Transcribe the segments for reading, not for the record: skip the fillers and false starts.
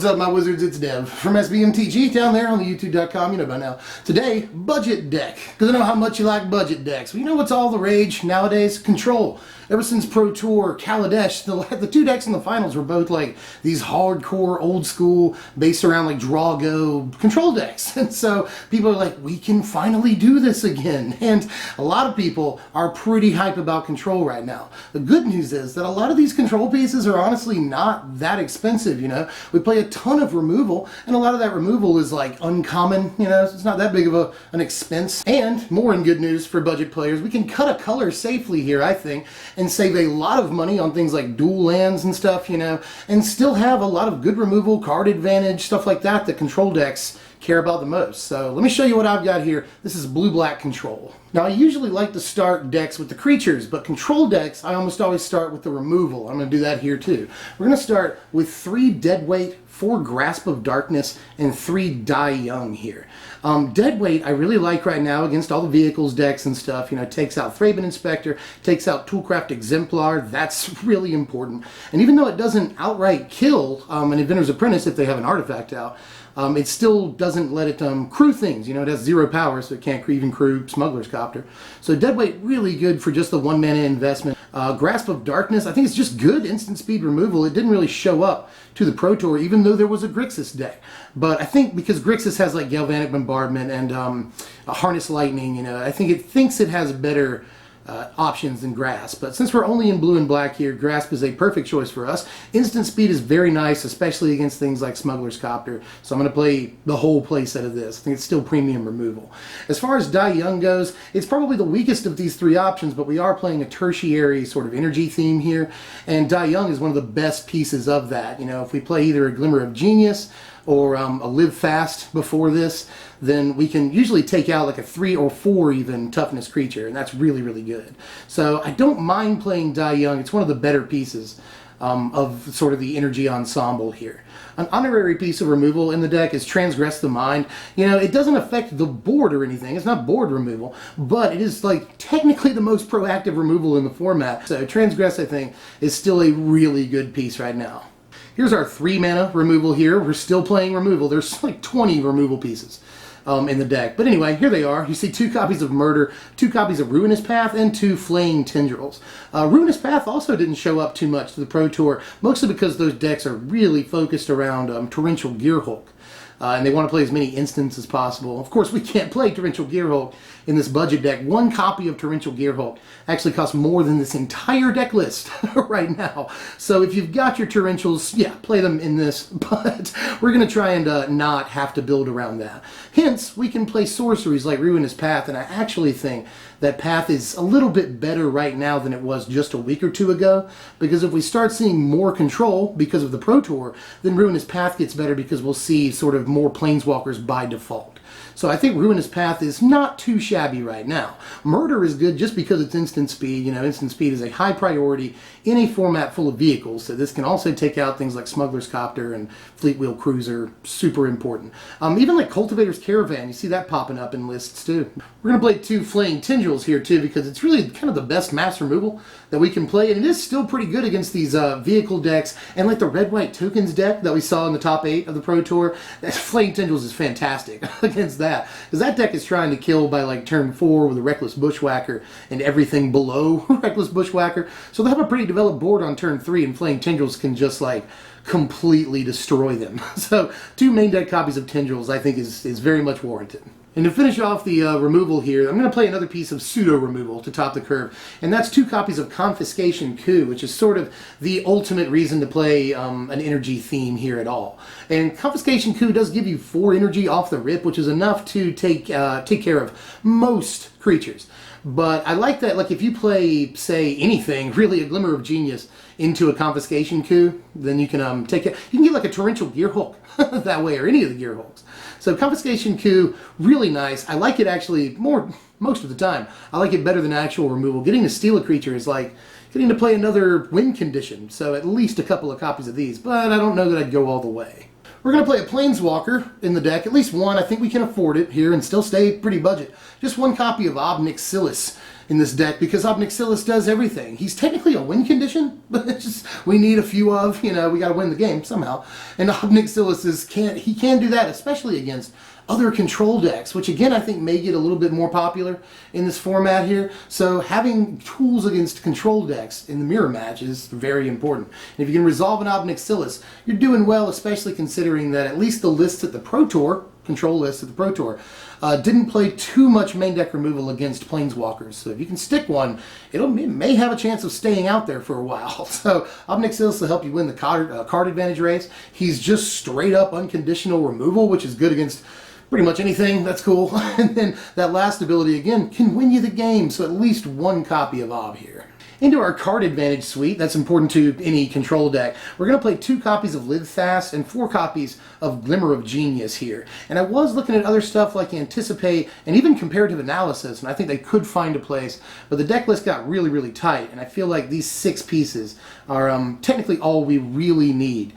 What's up, my wizards? It's Dev from SBMTG down there on the YouTube.com, you know by now. Today, budget deck. Because I know how much you like budget decks. Well, you know what's all the rage nowadays? Control. Ever since Pro Tour, Kaladesh, the two decks in the finals were both like these hardcore, old school, based around like draw go control decks. And so people are like, we can finally do this again. And a lot of people are pretty hype about control right now. The good news is that a lot of these control pieces are honestly not that expensive, you know. We play a ton of removal, and a lot of that removal is like uncommon, you know, it's not that big of an expense. And more in good news for budget players, we can cut a color safely here, I think, and save a lot of money on things like dual lands and stuff, you know, and still have a lot of good removal, card advantage, stuff like that control decks care about the most. So let me show you what I've got here. This is blue-black control. Now I usually like to start decks with the creatures, but control decks I almost always start with the removal. I'm going to do that here too. We're going to start with 3 Deadweight, 4 Grasp of Darkness, and 3 Die Young here. Deadweight I really like right now against all the vehicles decks and stuff. You know, it takes out Thraben Inspector, takes out Toolcraft Exemplar. That's really important. And even though it doesn't outright kill an Inventor's Apprentice if they have an artifact out, it still doesn't let it crew things. You know, it has 0 power, so it can't even crew Smuggler's Copter. So Deadweight, really good for just the 1 mana investment. Grasp of Darkness, I think it's just good instant speed removal. It didn't really show up to the Pro Tour, even though there was a Grixis deck. But I think because Grixis has like Galvanic Bombardment and a Harness Lightning, you know, I think it thinks it has better options than Grasp. But since we're only in blue and black here, Grasp is a perfect choice for us. Instant speed is very nice, especially against things like Smuggler's Copter. So I'm going to play the whole play set of this. I think it's still premium removal. As far as Die Young goes, it's probably the weakest of these 3 options, but we are playing a tertiary sort of energy theme here, and Die Young is one of the best pieces of that. You know, if we play either a Glimmer of Genius or a Live Fast before this, then we can usually take out like a 3 or 4 even toughness creature, and that's really, really good. So I don't mind playing Die Young. It's one of the better pieces of sort of the energy ensemble here. An honorary piece of removal in the deck is Transgress the Mind. You know, it doesn't affect the board or anything. It's not board removal, but it is like technically the most proactive removal in the format. So Transgress, I think, is still a really good piece right now. Here's our 3 mana removal here. We're still playing removal. There's like 20 removal pieces in the deck. But anyway, here they are. You see 2 copies of Murder, 2 copies of Ruinous Path, and 2 Flaying Tendrils. Ruinous Path also didn't show up too much to the Pro Tour, mostly because those decks are really focused around Torrential Gearhulk. And they want to play as many instants as possible. Of course, we can't play Torrential Gearhulk in this budget deck. 1 copy of Torrential Gearhulk actually costs more than this entire deck list right now. So if you've got your Torrentials, yeah, play them in this. But we're going to try and not have to build around that. Hence, we can play sorceries like Ruinous Path, and I actually think that Path is a little bit better right now than it was just a week or 2 ago, because if we start seeing more control because of the Pro Tour, then Ruinous Path gets better because we'll see sort of more Planeswalkers by default. So I think Ruinous Path is not too shabby right now. Murder is good just because it's instant speed. You know, instant speed is a high priority in a format full of vehicles. So this can also take out things like Smuggler's Copter and Fleetwheel Cruiser. Super important. Even like Cultivator's Caravan, you see that popping up in lists too. We're going to play 2 Flaying Tendrils here too, because it's really kind of the best mass removal that we can play, and it is still pretty good against these vehicle decks, and like the red-white tokens deck that we saw in the top 8 of the Pro Tour. Flaying Tendrils is fantastic against that, because that deck is trying to kill by like turn 4 with a Reckless Bushwhacker and everything below Reckless Bushwhacker. So they have a pretty developed board on turn 3, and Flaying Tendrils can just like completely destroy them. So 2 main deck copies of Tendrils I think is very much warranted. And to finish off the removal here, I'm going to play another piece of pseudo-removal to top the curve. And that's 2 copies of Confiscation Coup, which is sort of the ultimate reason to play an energy theme here at all. And Confiscation Coup does give you 4 energy off the rip, which is enough to take care of most creatures. But I like that, like if you play, say, anything, really a Glimmer of Genius into a Confiscation Coup, then you can take it. You can get like a Torrential Gearhulk that way, or any of the Gearhulks. So Confiscation Coup, really nice. I like it actually most of the time. I like it better than actual removal. Getting to steal a creature is like getting to play another win condition. So at least a couple of copies of these, but I don't know that I'd go all the way. We're going to play a Planeswalker in the deck, at least one. I think we can afford it here and still stay pretty budget. Just one copy of Ob Nixilis in this deck, because Ob Nixilis does everything. He's technically a win condition, but it's just we need a few of, you know, we got to win the game somehow. And Ob Nixilis can do that, especially against other control decks, which again I think may get a little bit more popular in this format here. So having tools against control decks in the mirror match is very important. And if you can resolve an Ob Nixilis, you're doing well, especially considering that at least the lists at the Pro Tour, control lists at the Pro Tour, didn't play too much main deck removal against Planeswalkers. So if you can stick one, it may have a chance of staying out there for a while. So Ob Nixilis will help you win the card advantage race. He's just straight up unconditional removal, which is good against pretty much anything. That's cool. And then that last ability, again, can win you the game. So at least one copy of Ob here. Into our card advantage suite, that's important to any control deck. We're going to play 2 copies of Live Fast and 4 copies of Glimmer of Genius here. And I was looking at other stuff like Anticipate and even Comparative Analysis, and I think they could find a place, but the deck list got really, really tight, and I feel like these 6 pieces are technically all we really need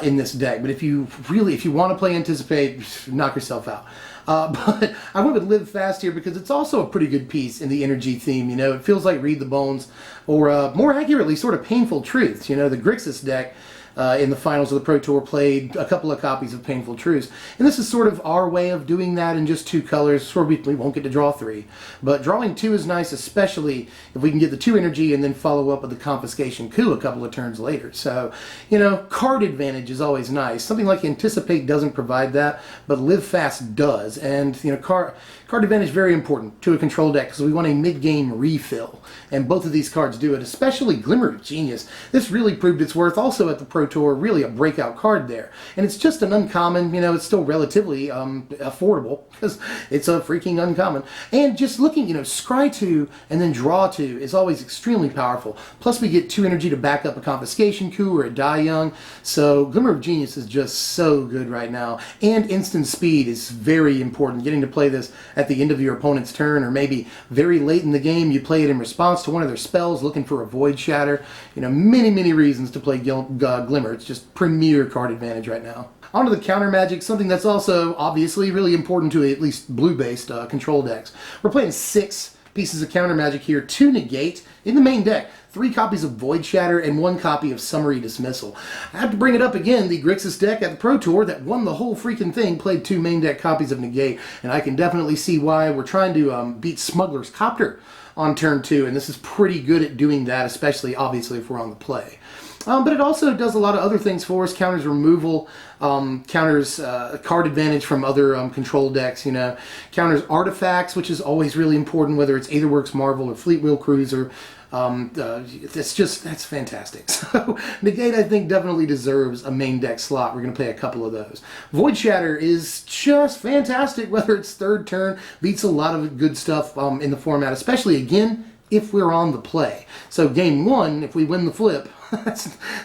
in this deck. But if you want to play Anticipate, knock yourself out. But I went with Live Fast here because it's also a pretty good piece in the energy theme. You know, it feels like Read the Bones, or more accurately, sort of Painful Truths. You know, the Grixis deck in the finals of the Pro Tour played a couple of copies of Painful Truths. And this is sort of our way of doing that in just 2 colors. Sort of we won't get to draw 3. But drawing 2 is nice, especially if we can get the 2 energy and then follow up with the Confiscation Coup a couple of turns later. So, you know, card advantage is always nice. Something like Anticipate doesn't provide that, but Live Fast does. And, you know, card advantage is very important to a control deck because we want a mid-game refill. And both of these cards do it, especially Glimmer of Genius. This really proved its worth also at the Pro Tour, really a breakout card there. And it's just an uncommon, you know, it's still relatively affordable because it's a freaking uncommon. And just looking, you know, scry 2 and then draw 2 is always extremely powerful. Plus we get 2 energy to back up a Confiscation Coup or a Die Young. So Glimmer of Genius is just so good right now. And instant speed is very important. Getting to play this at the end of your opponent's turn, or maybe very late in the game you play it in response to one of their spells, looking for a Void Shatter. You know, many reasons to play Glimmer. It's just premier card advantage right now. On to the Countermagic, something that's also obviously really important to at least blue-based control decks. We're playing 6 pieces of Countermagic here, 2 Negate in the main deck, 3 copies of Void Shatter, and 1 copy of Summary Dismissal. I have to bring it up again, the Grixis deck at the Pro Tour that won the whole freaking thing played 2 main deck copies of Negate, and I can definitely see why. We're trying to beat Smuggler's Copter on turn 2, and this is pretty good at doing that, especially obviously if we're on the play. But it also does a lot of other things for us. Counters removal, counters card advantage from other control decks, you know. Counters artifacts, which is always really important, whether it's Aetherworks Marvel or Fleetwheel Cruiser. That's fantastic. So Negate, I think, definitely deserves a main deck slot. We're going to play a couple of those. Void Shatter is just fantastic, whether it's 3rd turn, beats a lot of good stuff in the format, especially, again, if we're on the play. So game 1, if we win the flip,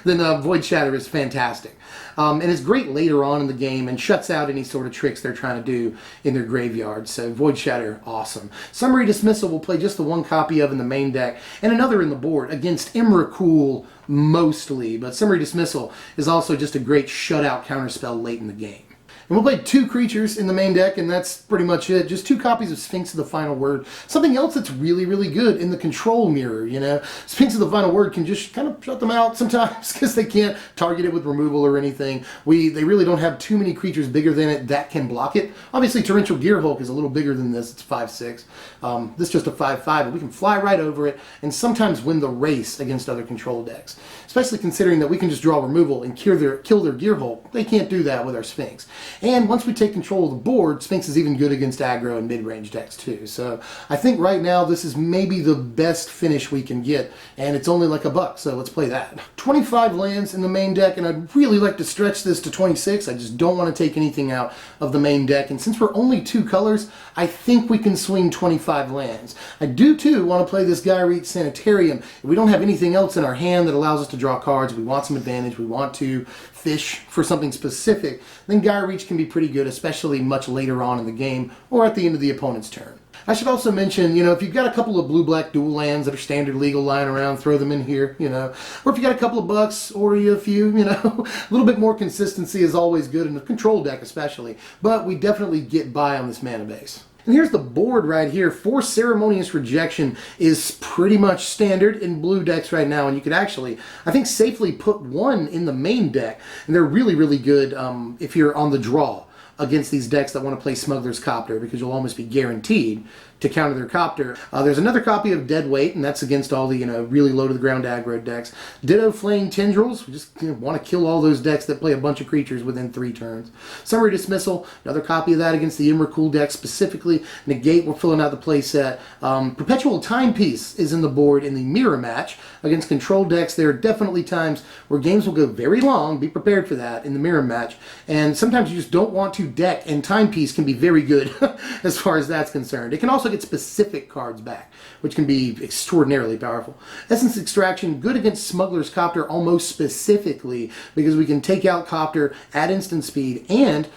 then Void Shatter is fantastic. And it's great later on in the game and shuts out any sort of tricks they're trying to do in their graveyard. So Void Shatter, awesome. Summary Dismissal will play just the 1 copy of in the main deck and another in the board against Emrakul mostly. But Summary Dismissal is also just a great shutout counterspell late in the game. And we'll play 2 creatures in the main deck, and that's pretty much it. Just 2 copies of Sphinx of the Final Word. Something else that's really good in the control mirror, you know. Sphinx of the Final Word can just kind of shut them out sometimes because they can't target it with removal or anything. They really don't have too many creatures bigger than it that can block it. Obviously, Torrential Gearhulk is a little bigger than this. It's 5/6. This is just a 5/5, but we can fly right over it and sometimes win the race against other control decks. Especially considering that we can just draw removal and kill their Gearhulk. They can't do that with our Sphinx. And once we take control of the board, Sphinx is even good against aggro and mid-range decks too. So I think right now this is maybe the best finish we can get, and it's only like $1, so let's play that. 25 lands in the main deck, and I'd really like to stretch this to 26. I just don't want to take anything out of the main deck, and since we're only 2 colors, I think we can swing 25 lands. I do too want to play this Geier Sanitarium. If we don't have anything else in our hand that allows us to draw cards, we want some advantage, we want to fish for something specific, then Geier Reach can be pretty good, especially much later on in the game or at the end of the opponent's turn. I should also mention, if you've got a couple of blue-black dual lands that are standard legal lying around, throw them in here, Or if you got a couple of bucks, order you a few, a little bit more consistency is always good in a control deck especially. But we definitely get by on this mana base. And here's the board right here. 4 Ceremonious Rejection is pretty much standard in blue decks right now, and you could actually, I think, safely put 1 in the main deck. And they're really, really good if you're on the draw against these decks that want to play Smuggler's Copter, because you'll almost be guaranteed to counter their Copter. There's another copy of Deadweight, and that's against all the, really low-to-the-ground aggro decks. Ditto Flaying Tendrils. We just want to kill all those decks that play a bunch of creatures within 3 turns. Summary Dismissal. Another copy of that against the Emrakul deck specifically. Negate, we're filling out the play set. Perpetual Timepiece is in the board in the mirror match against control decks. There are definitely times where games will go very long. Be prepared for that in the mirror match. And sometimes you just don't want to deck, and Timepiece can be very good as far as that's concerned. It can also get specific cards back, which can be extraordinarily powerful. Essence Extraction, good against Smuggler's Copter almost specifically, because we can take out Copter, add instant speed, and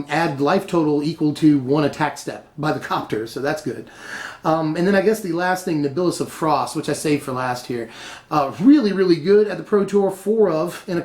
add life total equal to 1 attack step by the Copter, so that's good. And then I guess the last thing, Nibilis of Frost, which I saved for last here. Really, really good at the Pro Tour, 4 of in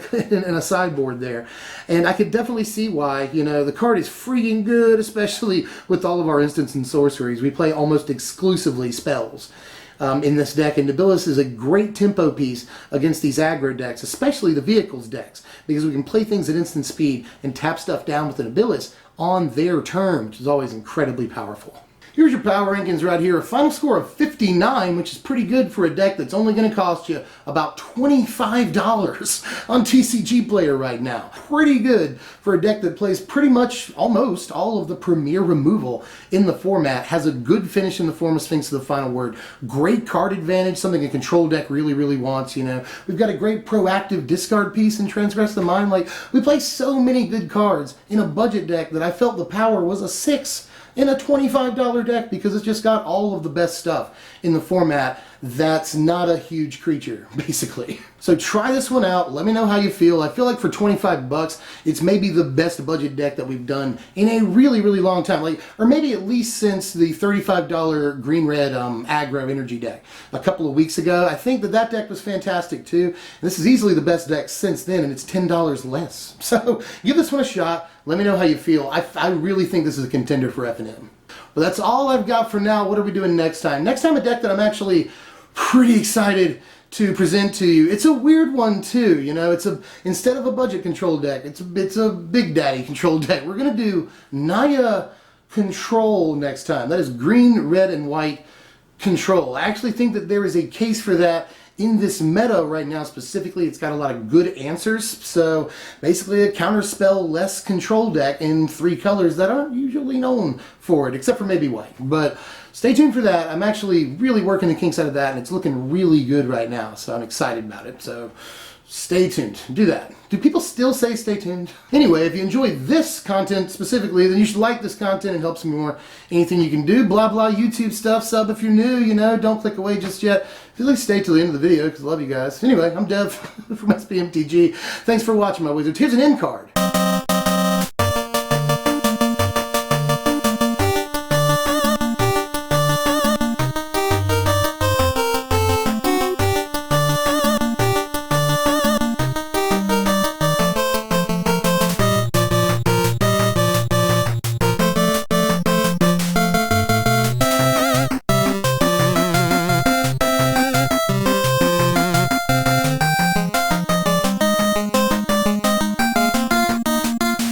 a sideboard there. And I could definitely see why, the card is freaking good, especially with all of our instants and sorceries. We play almost exclusively spells in this deck, and Nibilis is a great tempo piece against these aggro decks, especially the vehicles decks, because we can play things at instant speed and tap stuff down with the Nibilis on their turn, which is always incredibly powerful. Here's your power rankings right here. A final score of 59, which is pretty good for a deck that's only going to cost you about $25 on TCG Player right now. Pretty good for a deck that plays pretty much almost all of the premier removal in the format. Has a good finish in the form of Sphinx of the Final Word. Great card advantage, something a control deck really, really wants, We've got a great proactive discard piece in Transgress the Mind. We play so many good cards in a budget deck that I felt the power was a 6 in a $25 deck, because it's just got all of the best stuff in the format that's not a huge creature, basically. So try this one out. Let me know how you feel. I feel like for 25 bucks, it's maybe the best budget deck that we've done in a really, really long time. Or maybe at least since the $35 green-red aggro energy deck a couple of weeks ago. I think that deck was fantastic too. And this is easily the best deck since then, and it's $10 less. So give this one a shot. Let me know how you feel. I really think this is a contender for F&M. But that's all I've got for now. What are we doing next time? Next time, a deck that I'm actually pretty excited to present to you. It's a weird one too, instead of a budget control deck, it's a Big Daddy control deck. We're gonna do Naya Control next time. That is green, red, and white control. I actually think that there is a case for that in this meta right now specifically. It's got a lot of good answers. So basically a counterspell less control deck in 3 colors that aren't usually known for it, except for maybe white. But stay tuned for that. I'm actually really working the kinks out of that, and it's looking really good right now, so I'm excited about it. So stay tuned. Do that. Do people still say stay tuned? Anyway, if you enjoy this content specifically, then you should like this content. It helps me more. Anything you can do, blah, blah, YouTube stuff, sub if you're new, don't click away just yet. At least stay till the end of the video, because I love you guys. Anyway, I'm Dev from SBMTG. Thanks for watching, my wizards. Here's an end card